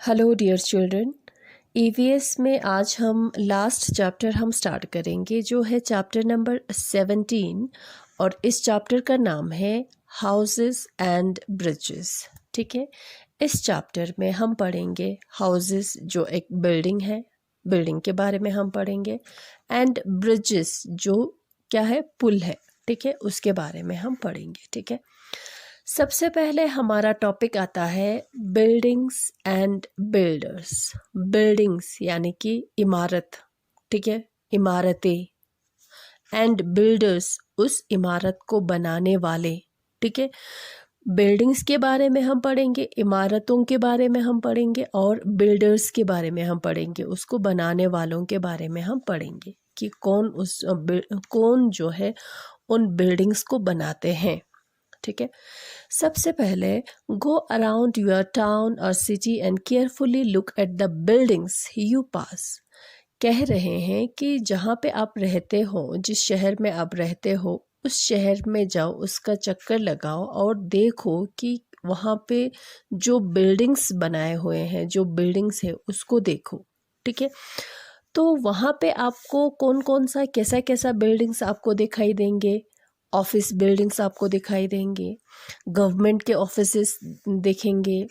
Hello dear children. EVS में आज हम लास्ट चैप्टर हम स्टार्ट करेंगे जो है चैप्टर नंबर 17 और इस चैप्टर का नाम है हाउसेस एंड ब्रिजेस। ठीक है, इस चैप्टर में हम पढ़ेंगे हाउसेस जो एक बिल्डिंग है, बिल्डिंग के बारे में हम पढ़ेंगे, एंड ब्रिजेस जो क्या है, पुल है। ठीक है, उसके बारे में हम पढ़ेंगे। ठीक है, सबसे पहले हमारा टॉपिक आता है बिल्डिंग्स एंड बिल्डर्स। बिल्डिंग्स यानी कि इमारत, ठीक है, इमारतें, एंड बिल्डर्स उस इमारत को बनाने वाले। ठीक है, बिल्डिंग्स के बारे में हम पढ़ेंगे, इमारतों के बारे में हम पढ़ेंगे और बिल्डर्स के बारे में हम पढ़ेंगे, उसको बनाने वालों के बारे में हम पढ़ेंगे कि कौन जो है उन बिल्डिंग्स को बनाते हैं। ठीक है, सबसे पहले गो अराउंड योर टाउन और city and carefully look at the buildings you pass. कह रहे हैं कि जहाँ पे आप रहते हो, जिस शहर में आप रहते हो, उस शहर में जाओ, उसका चक्कर लगाओ और देखो कि वहाँ पे जो बिल्डिंग्स बनाए हुए हैं, जो बिल्डिंग्स है उसको देखो। ठीक है, तो वहाँ पे आपको कौन कौन सा कैसा कैसा बिल्डिंग्स आपको दिखाई देंगे। ऑफिस बिल्डिंग्स आपको दिखाई देंगे, गवर्नमेंट के ऑफिसेस दिखेंगे,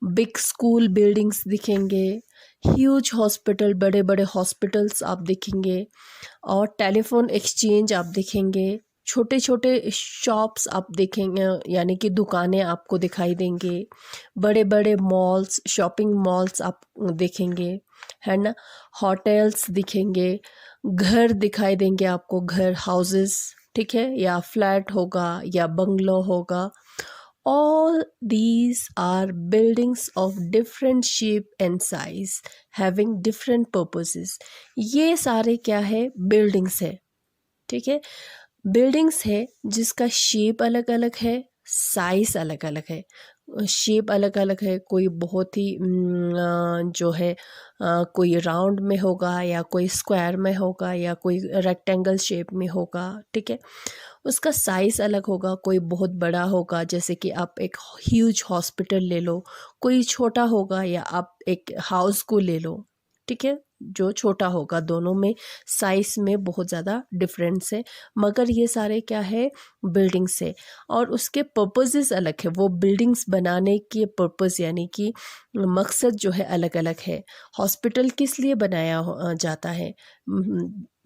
बिग स्कूल बिल्डिंग्स दिखेंगे, ह्यूज हॉस्पिटल, बड़े बड़े हॉस्पिटल्स आप दिखेंगे, और टेलीफोन एक्सचेंज आप दिखेंगे, छोटे छोटे शॉप्स आप देखेंगे यानी कि दुकानें आपको दिखाई देंगे, बड़े बड़े मॉल्स, शॉपिंग मॉल्स आप देखेंगे, है ना, होटल्स दिखेंगे, घर दिखाई देंगे आपको, घर, हाउसेस, ठीक है, या फ्लैट होगा या बंगलो होगा। All these are buildings of different shape and size having different purposes. ये सारे क्या है, बिल्डिंग्स है। ठीक है, बिल्डिंग्स है जिसका शेप अलग अलग है, साइज अलग अलग है। शेप अलग अलग है, कोई बहुत ही जो है कोई राउंड में होगा या कोई स्क्वायर में होगा या कोई रेक्टेंगल शेप में होगा। ठीक है, उसका साइज़ अलग होगा, कोई बहुत बड़ा होगा, जैसे कि आप एक ह्यूज हॉस्पिटल ले लो, कोई छोटा होगा, या आप एक हाउस को ले लो। ठीक है, जो छोटा होगा, दोनों में साइज में बहुत ज़्यादा डिफरेंस है, मगर ये सारे क्या है, बिल्डिंग्स है। और उसके पर्पसेस अलग है, वो बिल्डिंग्स बनाने के पर्पस यानी कि मकसद जो है अलग अलग है। हॉस्पिटल किस लिए बनाया जाता है,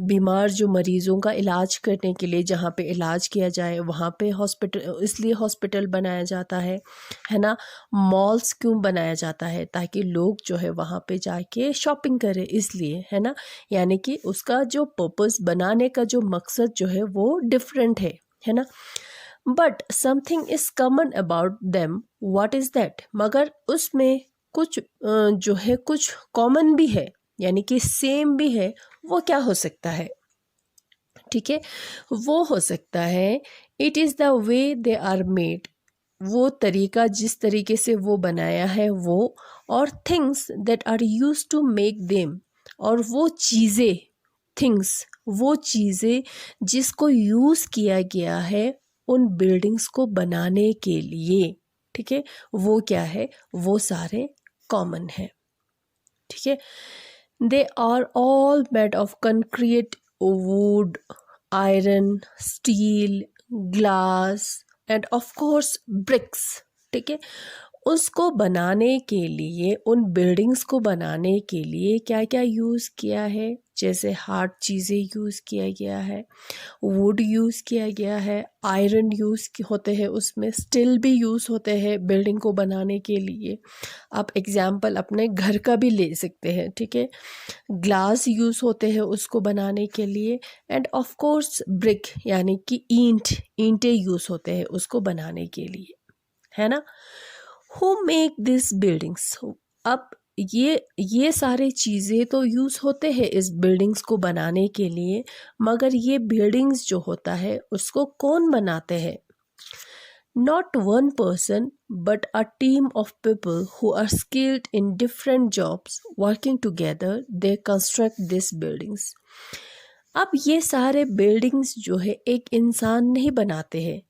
बीमार जो मरीज़ों का इलाज करने के लिए, जहाँ पे इलाज किया जाए वहाँ पे हॉस्पिटल, इसलिए हॉस्पिटल बनाया जाता है ना। मॉल्स क्यों बनाया जाता है, ताकि लोग जो है वहाँ पे जाके शॉपिंग करें, इसलिए, है ना। यानी कि उसका जो पर्पस, बनाने का जो मकसद जो है वो डिफरेंट है ना। But something is common about them, what is that. मगर उसमें कुछ जो है कुछ कॉमन भी है, यानी कि सेम भी है। वो क्या हो सकता है, ठीक है, वो हो सकता है it is the way they are made, वो तरीका जिस तरीके से वो बनाया है वो, और things that are use to make them, और वो चीज़ें, थिंग्स, वो चीज़ें जिसको यूज़ किया गया है उन बिल्डिंग्स को बनाने के लिए। ठीक है, वो क्या है, वो सारे कॉमन है। ठीक है, they are all made of concrete, wood, iron, steel, glass and of course bricks. ठीक है, उसको बनाने के लिए, उन बिल्डिंग्स को बनाने के लिए क्या क्या यूज़ किया है, जैसे हार्ड चीज़ें यूज़ किया गया है, वुड यूज़ किया गया है, आयरन यूज़ होते हैं उसमें, स्टील भी यूज़ होते हैं बिल्डिंग को बनाने के लिए। आप एग्जाम्पल अपने घर का भी ले सकते हैं। ठीक है, ग्लास यूज़ होते हैं उसको बनाने के लिए, एंड ऑफ कोर्स ब्रिक यानी कि ईंटें यूज़ होते हैं उसको बनाने के लिए, है ना। हु मेक दिस बिल्डिंग्स, अब ये सारे चीज़ें तो यूज़ होते हैं इस बिल्डिंग्स को बनाने के लिए, मगर ये बिल्डिंग्स जो होता है उसको कौन बनाते हैं। Not one person, but a team of people who are skilled in different jobs working together, they construct these buildings. अब ये सारे बिल्डिंग्स जो है एक इंसान नहीं बनाते हैं,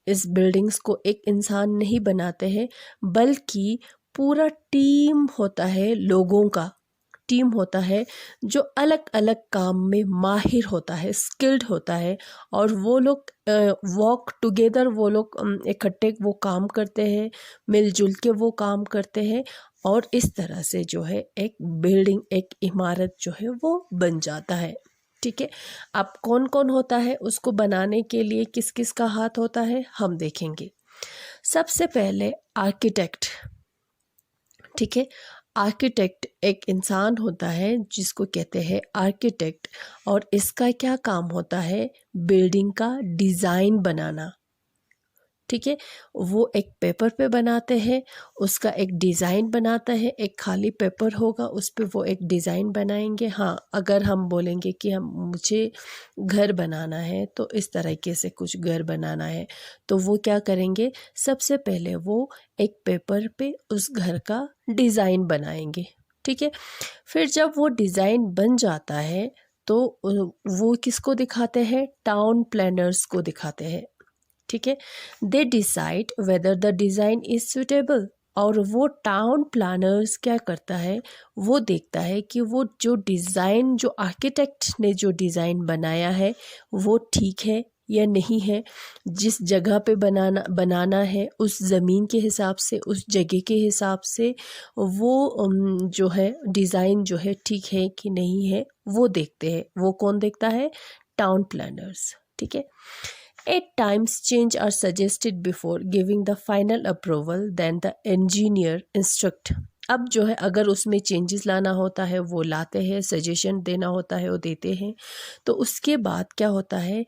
इस बिल्डिंग्स को एक इंसान नहीं बनाते हैं, बल्कि पूरा टीम होता है, लोगों का टीम होता है जो अलग अलग काम में माहिर होता है, स्किल्ड होता है, और वो लोग वर्क टुगेदर, वो लोग इकट्ठे वो काम करते हैं, मिलजुल के वो काम करते हैं, और इस तरह से जो है एक बिल्डिंग, एक इमारत जो है वो बन जाता है। ठीक है, अब कौन कौन होता है उसको बनाने के लिए, किस किस का हाथ होता है, हम देखेंगे। सबसे पहले आर्किटेक्ट। ठीक है, आर्किटेक्ट एक इंसान होता है जिसको कहते हैं आर्किटेक्ट, और इसका क्या काम होता है, बिल्डिंग का डिज़ाइन बनाना। ठीक है, वो एक पेपर पे बनाते हैं, उसका एक डिज़ाइन बनाता है, एक खाली पेपर होगा उस पे वो एक डिज़ाइन बनाएंगे। हाँ, अगर हम बोलेंगे कि हम मुझे घर बनाना है, तो इस तरीके से कुछ घर बनाना है, तो वो क्या करेंगे, सबसे पहले वो एक पेपर पे उस घर का डिज़ाइन बनाएंगे। ठीक है, फिर जब वो डिज़ाइन बन जाता है तो वो किसको दिखाते हैं, टाउन प्लानर्स को दिखाते हैं। ठीक है, they decide whether the design is suitable, और वो टाउन प्लानर्स क्या करता है, वो देखता है कि वो जो डिज़ाइन, जो आर्किटेक्ट ने जो डिज़ाइन बनाया है वो ठीक है या नहीं है, जिस जगह पे बनाना है उस ज़मीन के हिसाब से, उस जगह के हिसाब से वो जो है डिज़ाइन जो है ठीक है कि नहीं है, वो देखते हैं। वो कौन देखता है, टाउन प्लानर्स। ठीक है, 8 times change are suggested before giving the final approval, then the engineer instruct। अब जो है अगर उसमें चेंजेस लाना होता है वो लाते हैं, सजेशन देना होता है वो देते हैं, तो उसके बाद क्या होता है,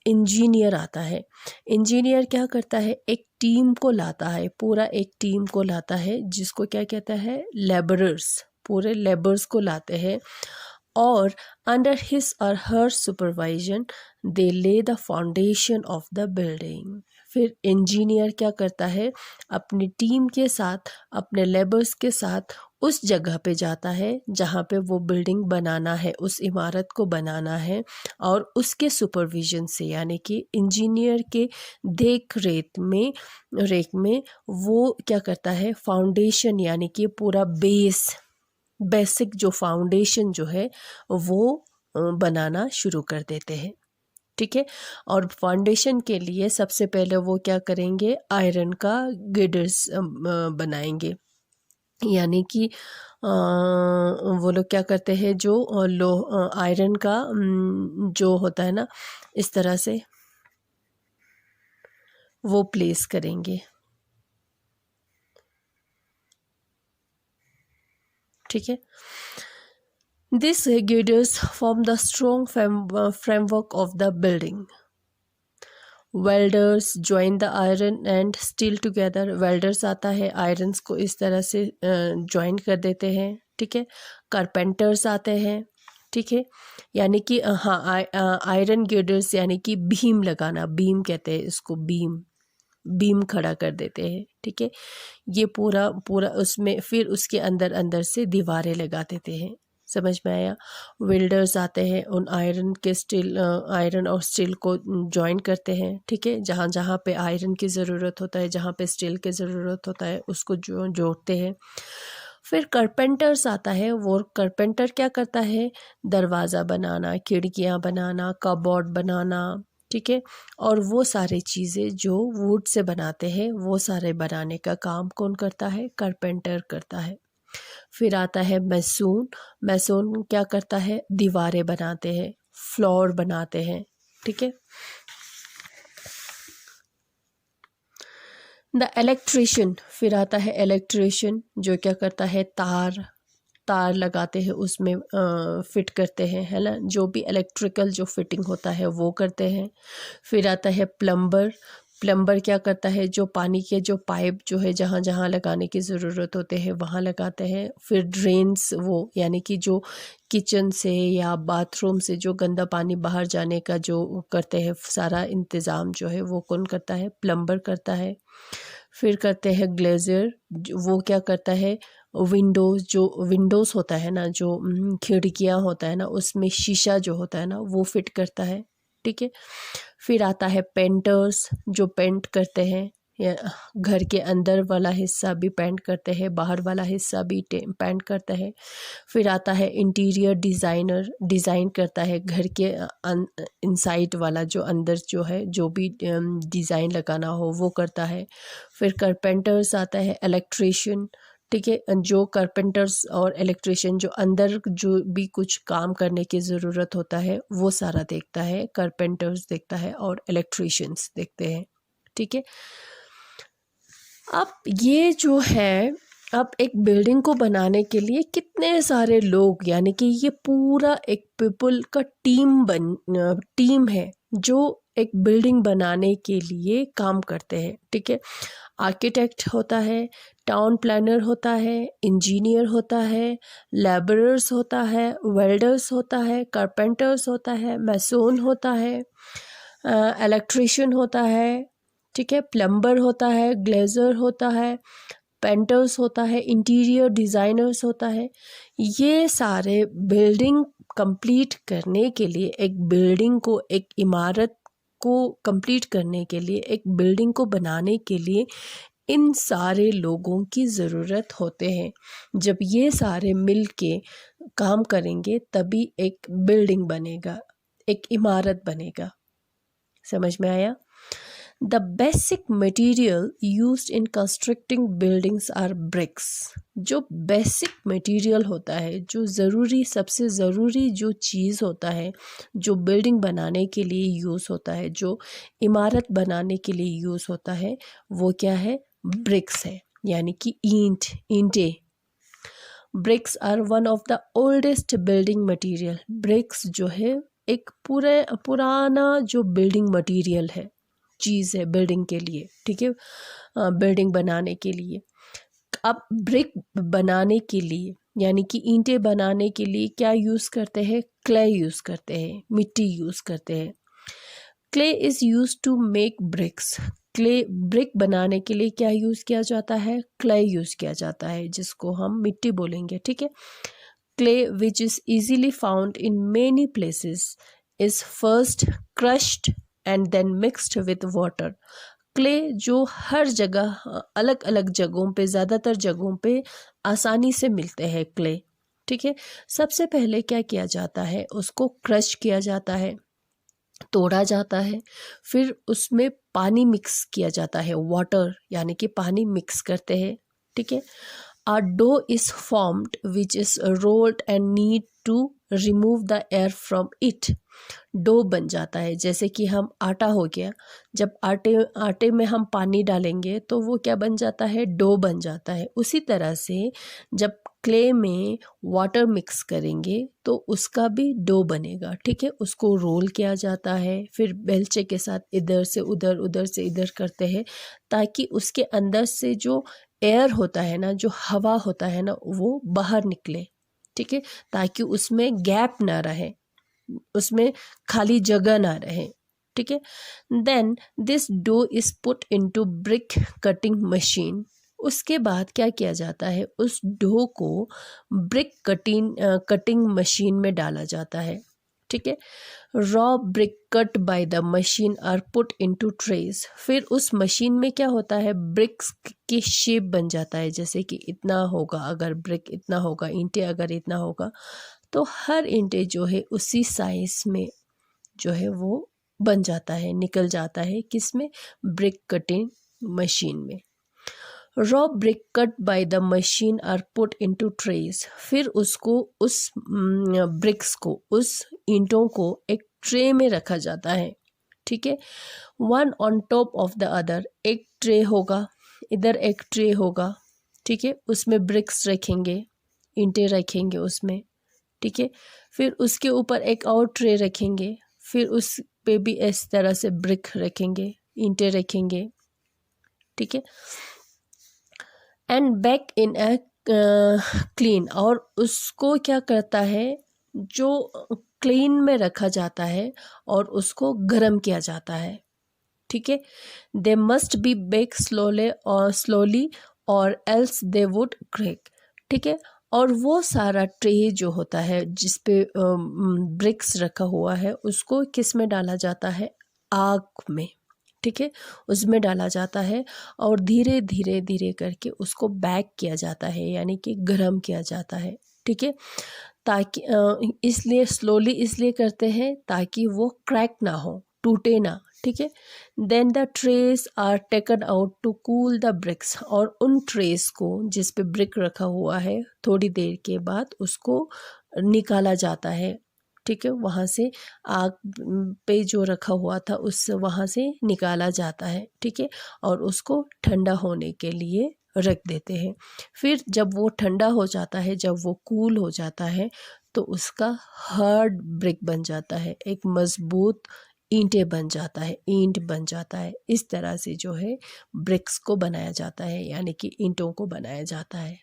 इंजीनियर आता है। इंजीनियर क्या करता है, एक टीम को लाता है, पूरा एक टीम को लाता है, जिसको क्या कहता है, लेबरर्स, पूरे लेबर्स को लाते हैं, और अंडर हिज और हर सुपरवाइजन दे ले the foundation of the building. फिर इंजीनियर क्या करता है, अपनी टीम के साथ, अपने लेबर्स के साथ उस जगह पे जाता है जहाँ पे वो बिल्डिंग बनाना है, उस इमारत को बनाना है, और उसके सुपरविजन से, यानी कि इंजीनियर के देख रेख में वो क्या करता है, फाउंडेशन यानी कि पूरा बेसिक जो फाउंडेशन जो है वो बनाना शुरू कर देते हैं। ठीक है, और फाउंडेशन के लिए सबसे पहले वो क्या करेंगे, आयरन का गिडर्स बनाएंगे, यानी कि वो लोग क्या करते हैं, जो आयरन का जो होता है ना, इस तरह से वो प्लेस करेंगे। ठीक है, These girders form the strong framework of the building. Welders join the iron and steel together. Welders आता है, आयरन्स को इस तरह से ज्वाइन कर देते हैं। ठीक है, कारपेंटर्स आते हैं। ठीक है, यानी कि हाँ, आयरन गिर्डर्स यानी कि बीम लगाना, बीम कहते हैं इसको, बीम खड़ा कर देते हैं। ठीक है, ये पूरा उसमें फिर उसके अंदर से दीवारें लगा देते हैं। समझ में आया। वेल्डर्स आते हैं, उन आयरन और स्टील को जॉइन करते हैं। ठीक है, जहाँ जहाँ पे आयरन की ज़रूरत होता है, जहाँ पे स्टील की ज़रूरत होता है, उसको जोड़ते हैं। फिर कारपेंटर्स आता है, वो कारपेंटर क्या करता है, दरवाज़ा बनाना, खिड़कियाँ बनाना, कबोर्ड बनाना। ठीक है, और वो सारी चीज़ें जो वुड से बनाते हैं, वो सारे बनाने का काम कौन करता है, कारपेंटर करता है। फिर आता है मैसून क्या करता है, दीवारें बनाते हैं, फ्लोर बनाते हैं। ठीक है, द इलेक्ट्रिशियन, फिर आता है इलेक्ट्रिशियन, जो क्या करता है, तार लगाते हैं, उसमें फिट करते हैं, है ना, जो भी इलेक्ट्रिकल जो फिटिंग होता है वो करते हैं। फिर आता है प्लम्बर क्या करता है, जो पानी के जो पाइप जो है जहाँ जहाँ लगाने की ज़रूरत होते हैं वहाँ लगाते हैं। फिर ड्रेन्स, वो यानी कि जो किचन से या बाथरूम से जो गंदा पानी बाहर जाने का जो करते हैं, सारा इंतज़ाम जो है वो कौन करता है, प्लम्बर करता है। फिर करते हैं ग्लेजर, वो क्या करता है, विंडोज़ होता है ना, जो खिड़कियाँ होता है ना, उसमें शीशा जो होता है ना वो फिट करता है। ठीक है, फिर आता है पेंटर्स, जो पेंट करते हैं। या घर के अंदर वाला हिस्सा भी पेंट करते हैं, बाहर वाला हिस्सा भी पेंट करता है। फिर आता है इंटीरियर डिज़ाइनर, डिज़ाइन करता है घर के इनसाइड वाला, जो अंदर जो है जो भी डिज़ाइन लगाना हो वो करता है। फिर कारपेंटर्स आता है, इलेक्ट्रिशियन, ठीक है, जो कारपेंटर्स और इलेक्ट्रिशियन जो अंदर जो भी कुछ काम करने की ज़रूरत होता है वो सारा देखता है, कारपेंटर्स देखता है और इलेक्ट्रिशियंस देखते हैं, ठीक है। अब ये जो है, अब एक बिल्डिंग को बनाने के लिए कितने सारे लोग, यानी कि ये पूरा एक पीपल का टीम है जो एक बिल्डिंग बनाने के लिए काम करते हैं, ठीक है। आर्किटेक्ट होता है, टाउन प्लानर होता है, इंजीनियर होता है, लेबरर्स होता है, वेल्डर्स होता है, कारपेंटर्स होता है, मैसोन होता है, इलेक्ट्रिशियन होता है, ठीक है, प्लम्बर होता है, ग्लेजर होता है, पेंटर्स होता है, इंटीरियर डिज़ाइनर्स होता है। ये सारे बिल्डिंग कंप्लीट करने के लिए, एक बिल्डिंग को, एक इमारत को कंप्लीट करने के लिए, एक बिल्डिंग को बनाने के लिए इन सारे लोगों की ज़रूरत होते हैं। जब ये सारे मिल के काम करेंगे तभी एक बिल्डिंग बनेगा, एक इमारत बनेगा। समझ में आया? The basic material used in constructing buildings are bricks। जो बेसिक मटेरियल होता है, जो ज़रूरी, सबसे ज़रूरी जो चीज़ होता है, जो बिल्डिंग बनाने के लिए यूज़ होता है, जो इमारत बनाने के लिए यूज़ होता है, वो क्या है? ब्रिक्स है, यानी कि ईंटें। Bricks are one of the oldest building material. ब्रिक्स जो है एक पुराना जो बिल्डिंग मटेरियल है, चीज़ है बिल्डिंग के लिए, ठीक है, बिल्डिंग बनाने के लिए। अब ब्रिक बनाने के लिए, यानी कि ईंटें बनाने के लिए क्या यूज़ करते हैं? क्ले यूज़ करते हैं, मिट्टी यूज़ करते हैं। Clay is use to make bricks. Clay, brick बनाने के लिए क्या यूज़ किया जाता है? क्ले यूज़ किया जाता है, जिसको हम मिट्टी बोलेंगे, ठीक है। Clay which is easily found in many places is first crushed and then mixed with water. Clay जो हर जगह, अलग अलग जगहों पे, ज़्यादातर जगहों पे आसानी से मिलते हैं क्ले, ठीक है। सबसे पहले क्या किया जाता है? उसको क्रश किया जाता है, तोड़ा जाता है, फिर उसमें पानी मिक्स किया जाता है, वाटर, यानी कि पानी मिक्स करते हैं, ठीक है। A dough is formed which is rolled and need to remove the air from it। Dough बन जाता है, जैसे कि हम आटा हो गया, जब आटे में हम पानी डालेंगे तो वो क्या बन जाता है? डो बन जाता है। उसी तरह से जब क्ले में वाटर मिक्स करेंगे तो उसका भी डो बनेगा, ठीक है। उसको रोल किया जाता है, फिर बेलचे के साथ इधर से उधर, उधर से इधर करते हैं, ताकि उसके अंदर से जो एयर होता है ना, जो हवा होता है ना, वो बाहर निकले, ठीक है, ताकि उसमें गैप ना रहे, उसमें खाली जगह ना रहे, ठीक है। Then this dough is put into brick cutting machine. उसके बाद क्या किया जाता है? उस डो को ब्रिक कटिंग मशीन में डाला जाता है, ठीक है। Raw brick cut by the machine are put into trays. फिर उस मशीन में क्या होता है? ब्रिक्स की शेप बन जाता है, जैसे कि इतना होगा, अगर ब्रिक इतना होगा, ईंटें अगर इतना होगा, तो हर ईंटें जो है उसी साइज में जो है वो बन जाता है, निकल जाता है, किस में? ब्रिक कटिंग मशीन में। Raw brick cut by the machine are put into trays. फिर उसको, उस ब्रिक्स को, उस ईंटों को एक ट्रे में रखा जाता है, ठीक है। One on top of the other, एक ट्रे होगा, इधर एक ट्रे होगा, ठीक है, उसमें ब्रिक्स रखेंगे, ईंटें रखेंगे उसमें, ठीक है। फिर उसके ऊपर एक और ट्रे रखेंगे, फिर उस पे भी इस तरह से ब्रिक रखेंगे, ईंटें रखेंगे, ठीक है। And back in a clean, और उसको क्या करता है? जो क्लीन में रखा जाता है और उसको गर्म किया जाता है, ठीक है। They must be bake slowly or else they would crack, ठीक है। और वो सारा ट्रे जो होता है जिस पे ब्रिक्स रखा हुआ है, उसको किस में डाला जाता है? आग में, ठीक है, उसमें डाला जाता है और धीरे धीरे धीरे करके उसको बेक किया जाता है, यानी कि गर्म किया जाता है। ठीक है, ताकि इसलिए स्लोली इसलिए करते हैं ताकि वो क्रैक ना हो, टूटे ना। ठीक है, then the trays are taken out to cool the bricks, और उन ट्रेस को जिस पे ब्रिक रखा हुआ है थोड़ी देर के बाद उसको निकाला जाता है। ठीक है, वहाँ से आग पे जो रखा हुआ था उस वहाँ से निकाला जाता है। ठीक है, और उसको ठंडा होने के लिए रख देते हैं। फिर जब वो ठंडा हो जाता है, जब वो कूल हो जाता है, तो उसका हार्ड ब्रिक बन जाता है, एक मज़बूत ईंटें बन जाता है, ईंट बन जाता है। इस तरह से जो है ब्रिक्स को बनाया जाता है, यानी कि ईंटों को बनाया जाता है।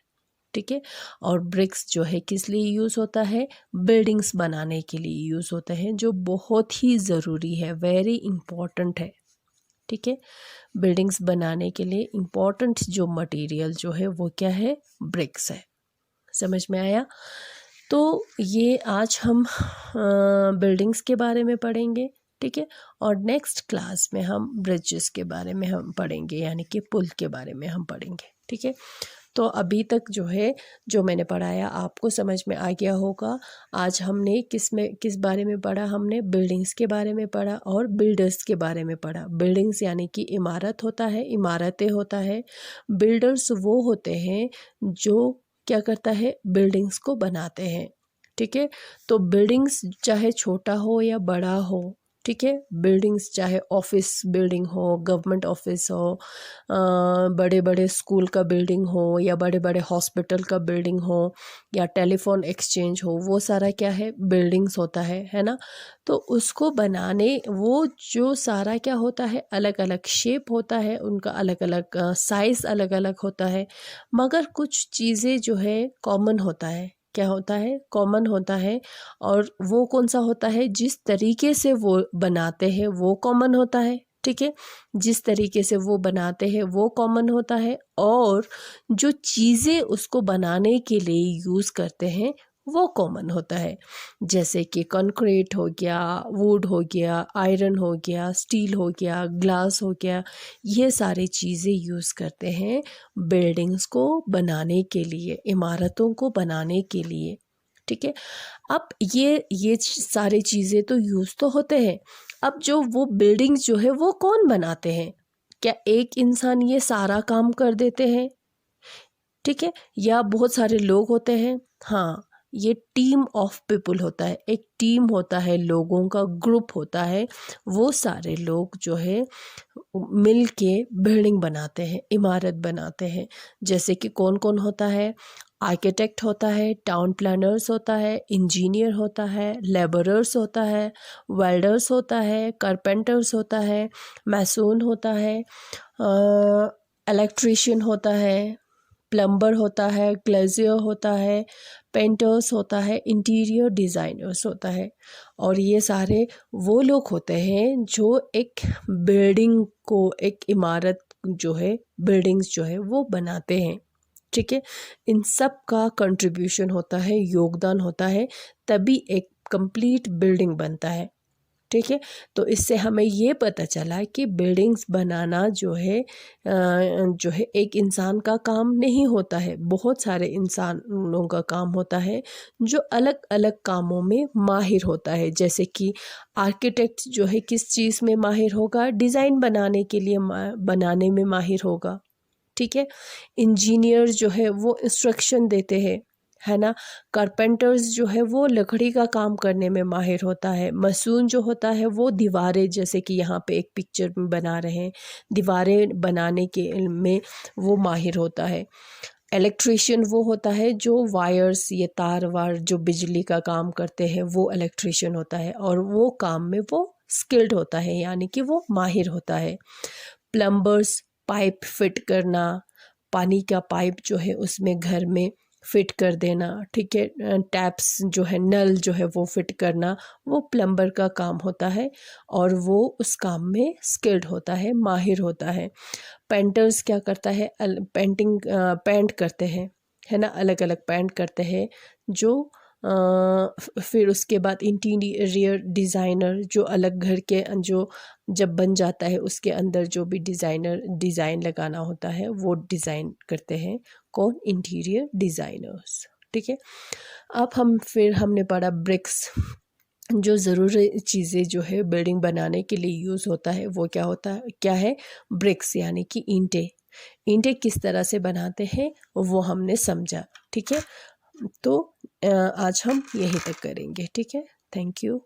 ठीक है, और ब्रिक्स जो है किस लिए यूज़ होता है? बिल्डिंग्स बनाने के लिए यूज़ होते हैं, जो बहुत ही ज़रूरी है, वेरी इम्पॉर्टेंट है। ठीक है, बिल्डिंग्स बनाने के लिए इम्पॉर्टेंट जो मटेरियल जो है वो क्या है? ब्रिक्स है। समझ में आया? तो ये आज हम बिल्डिंग्स के बारे में पढ़ेंगे। ठीक है, और नेक्स्ट क्लास में हम ब्रिजेस के बारे में हम पढ़ेंगे, यानी कि पुल के बारे में हम पढ़ेंगे। ठीक है, तो अभी तक जो है जो मैंने पढ़ाया आपको समझ में आ गया होगा। आज हमने किस बारे में पढ़ा? हमने बिल्डिंग्स के बारे में पढ़ा और बिल्डर्स के बारे में पढ़ा। बिल्डिंग्स यानी कि इमारत होता है, इमारतें होता है। बिल्डर्स वो होते हैं जो क्या करता है? बिल्डिंग्स को बनाते हैं। ठीक है, तो बिल्डिंग्स चाहे छोटा हो या बड़ा हो, ठीक है, बिल्डिंग्स चाहे ऑफिस बिल्डिंग हो, गवर्नमेंट ऑफिस हो, बड़े बड़े स्कूल का बिल्डिंग हो, या बड़े बड़े हॉस्पिटल का बिल्डिंग हो, या टेलीफोन एक्सचेंज हो, वो सारा क्या है? बिल्डिंग्स होता है ना। तो उसको बनाने वो जो सारा क्या होता है? अलग अलग शेप होता है, उनका अलग अलग साइज़ अलग अलग होता है, मगर कुछ चीज़ें जो है कॉमन होता है। क्या होता है? कॉमन होता है। और वो कौन सा होता है? जिस तरीके से वो बनाते हैं वो कॉमन होता है। ठीक है, जिस तरीके से वो बनाते हैं वो कॉमन होता है, और जो चीज़ें उसको बनाने के लिए यूज़ करते हैं वो कॉमन होता है। जैसे कि कंक्रीट हो गया, वुड हो गया, आयरन हो गया, स्टील हो गया, ग्लास हो गया, ये सारी चीज़ें यूज़ करते हैं बिल्डिंग्स को बनाने के लिए, इमारतों को बनाने के लिए। ठीक है, अब ये सारी चीज़ें तो यूज़ तो होते हैं। अब जो वो बिल्डिंग्स जो है वो कौन बनाते हैं? क्या एक इंसान ये सारा काम कर देते हैं? ठीक है, या बहुत सारे लोग होते हैं? हाँ, ये टीम ऑफ पीपल होता है, एक टीम होता है, लोगों का ग्रुप होता है। वो सारे लोग जो है मिल के बिल्डिंग बनाते हैं, इमारत बनाते हैं। जैसे कि कौन कौन होता है? आर्किटेक्ट होता है, टाउन प्लानर्स होता है, इंजीनियर होता है, लेबरर्स होता है, वेल्डर्स होता है, कारपेंटर्स होता है, मैसून होता है, इलेक्ट्रीशियन होता है, प्लम्बर होता है, ग्लेजियर होता है, पेंटर्स होता है, इंटीरियर डिज़ाइनर्स होता है। और ये सारे वो लोग होते हैं जो एक बिल्डिंग को, एक इमारत जो है, बिल्डिंग्स जो है वो बनाते हैं। ठीक है, इन सब का कंट्रीब्यूशन होता है, योगदान होता है, तभी एक कंप्लीट बिल्डिंग बनता है। ठीक है, तो इससे हमें ये पता चला कि बिल्डिंग्स बनाना जो है एक इंसान का काम नहीं होता है, बहुत सारे इंसानों का काम होता है जो अलग अलग कामों में माहिर होता है। जैसे कि आर्किटेक्ट जो है किस चीज़ में माहिर होगा? डिज़ाइन बनाने के लिए बनाने में माहिर होगा। ठीक है, इंजीनियर जो है वो इंस्ट्रक्शन देते हैं, है ना। कारपेंटर्स जो है वो लकड़ी का काम करने में माहिर होता है। मसून जो होता है वो दीवारें, जैसे कि यहाँ पे एक पिक्चर में बना रहे हैं, दीवारें बनाने के में वो माहिर होता है। इलेक्ट्रीशियन वो होता है जो वायर्स, ये तार वार जो बिजली का काम करते हैं, वो इलेक्ट्रीशियन होता है, और वो काम में वो स्किल्ड होता है, यानी कि वो माहिर होता है। प्लम्बर्स पाइप फिट करना, पानी का पाइप जो है उसमें घर में फिट कर देना। ठीक है, टैप्स जो है, नल जो है वो फिट करना, वो प्लम्बर का काम होता है, और वो उस काम में स्किल्ड होता है, माहिर होता है। पेंटर्स क्या करता है? पेंट करते हैं, है ना, अलग अलग पेंट करते हैं, जो फिर उसके बाद इंटीरियर डिज़ाइनर, जो अलग घर के जो जब बन जाता है उसके अंदर जो भी डिज़ाइन लगाना होता है वो डिज़ाइन करते हैं कौन, इंटीरियर डिज़ाइनर्स। ठीक है, अब हमने पढ़ा ब्रिक्स, जो ज़रूरी चीज़ें जो है बिल्डिंग बनाने के लिए यूज़ होता है वो क्या है ब्रिक्स, यानी कि ईंटें किस तरह से बनाते हैं वो हमने समझा। ठीक है, तो आज हम यहीं तक करेंगे। ठीक है, थैंक यू।